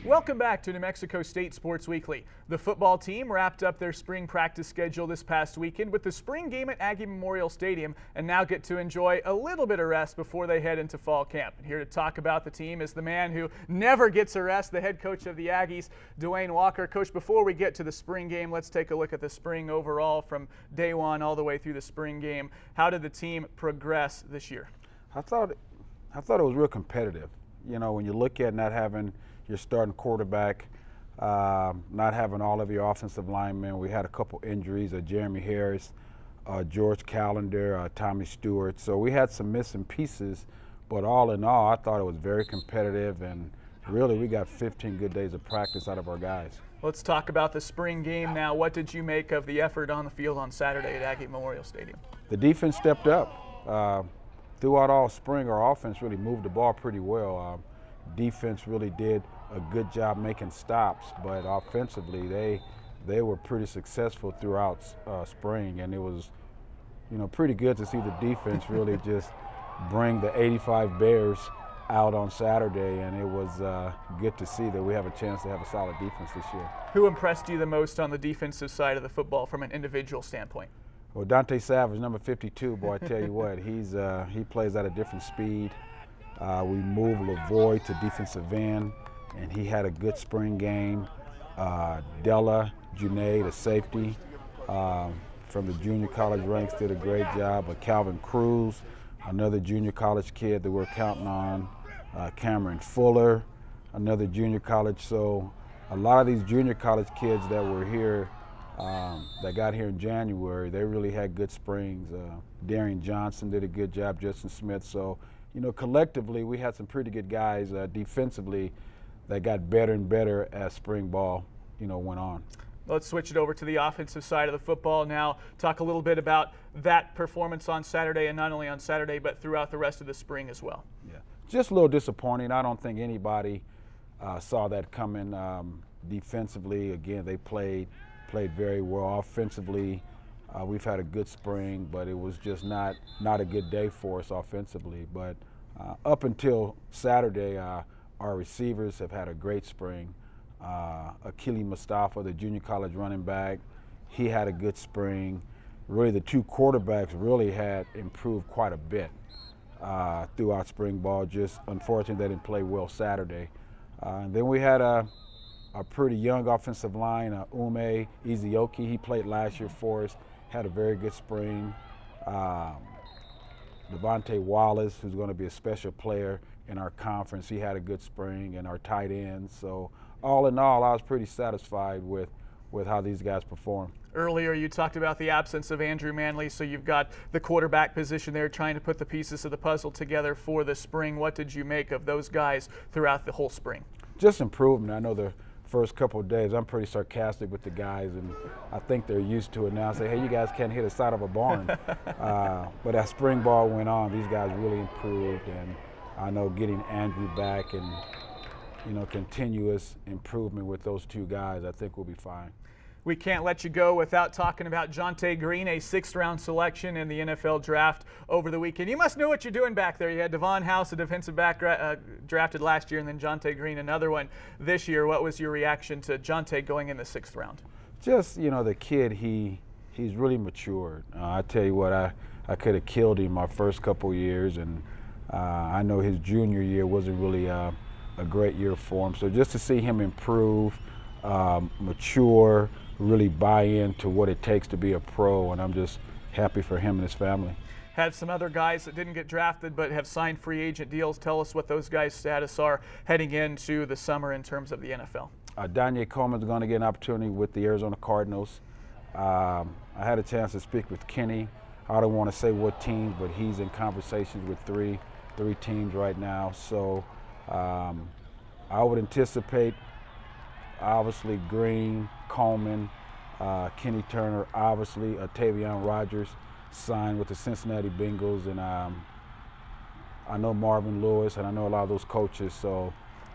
Welcome back to New Mexico State Sports Weekly. The football team wrapped up their spring practice schedule this past weekend with the spring game at Aggie Memorial Stadium and now get to enjoy a little bit of rest before they head into fall camp. And here to talk about the team is the man who never gets a rest, the head coach of the Aggies, Dewayne Walker. Coach, before we get to the spring game, let's take a look at the spring overall from day one all the way through the spring game. How did the team progress this year? I thought it was real competitive. You know, when you look at not having your starting quarterback, not having all of your offensive linemen. We had a couple injuries, Jeremy Harris, George Callender, Tommy Stewart. So we had some missing pieces, but all in all, I thought it was very competitive, and really we got 15 good days of practice out of our guys. Let's talk about the spring game now. What did you make of the effort on the field on Saturday at Aggie Memorial Stadium? The defense stepped up. Throughout all spring, our offense really moved the ball pretty well. Defense really did a good job making stops, but offensively they were pretty successful throughout spring, and it was, you know, pretty good to see the defense really just bring the 85 Bears out on Saturday, and it was good to see that we have a chance to have a solid defense this year. Who impressed you the most on the defensive side of the football from an individual standpoint? Well, Dante Savage, number 52, boy, I tell you what, he plays at a different speed. We moved LaVoy to defensive end, and he had a good spring game. Della Junaid, a safety from the junior college ranks, did a great job. Calvin Cruz, another junior college kid that we're counting on. Cameron Fuller, another junior college. So a lot of these junior college kids that were here, that got here in January, they really had good springs. Darian Johnson did a good job, Justin Smith. So, you know, collectively we had some pretty good guys defensively that got better and better as spring ball, you know, went on. Let's switch it over to the offensive side of the football now. Talk a little bit about that performance on Saturday, and not only on Saturday but throughout the rest of the spring as well. Yeah, just a little disappointing. I don't think anybody saw that coming. Defensively, again, they played very well. Offensively, we've had a good spring, but it was just not a good day for us offensively. But up until Saturday, our receivers have had a great spring. Akili Mustafa, the junior college running back, he had a good spring. Really, the two quarterbacks really had improved quite a bit throughout spring ball. Just unfortunately, they didn't play well Saturday. And then we had a pretty young offensive line, Ume Izioki. He played last year for us, had a very good spring. Devontae Wallace, who's going to be a special player in our conference, he had a good spring, and our tight ends. So all in all, I was pretty satisfied with how these guys performed. Earlier you talked about the absence of Andrew Manley, so you've got the quarterback position there trying to put the pieces of the puzzle together for the spring. What did you make of those guys throughout the whole spring? Just improvement. I know the first couple of days I'm pretty sarcastic with the guys, and I think they're used to it now. I say, hey, you guys can't hit the side of a barn. But as spring ball went on, these guys really improved, and I know getting Andrew back and, you know, continuous improvement with those two guys, I think we'll be fine. We can't let you go without talking about Jonte Green, a 6th-round selection in the NFL draft over the weekend. You must know what you're doing back there. You had Devon House, a defensive back, drafted last year, and then Jonte Green, another one this year. What was your reaction to Jonte going in the 6th round? Just, you know, the kid, he's really matured. I tell you what, I could have killed him my first couple years, and I know his junior year wasn't really a great year for him. So just to see him improve, mature, really buy into what it takes to be a pro, and I'm just happy for him and his family. Had some other guys that didn't get drafted but have signed free agent deals. Tell us what those guys' status are heading into the summer in terms of the NFL. Danye Coleman's going to get an opportunity with the Arizona Cardinals. I had a chance to speak with Kenny. I don't want to say what teams, but he's in conversations with three teams right now. So I would anticipate, obviously, Green, Coleman, Kenny Turner, obviously Tavion Rogers signed with the Cincinnati Bengals, and I know Marvin Lewis, and I know a lot of those coaches. So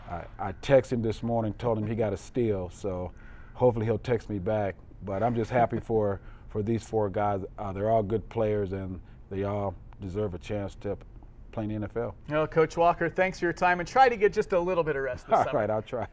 I texted him this morning, told him he got a steal. So hopefully he'll text me back. But I'm just happy for these 4 guys. They're all good players, and they all deserve a chance to playing the NFL. Well, Coach Walker, thanks for your time, and try to get just a little bit of rest this summer. All right, I'll try.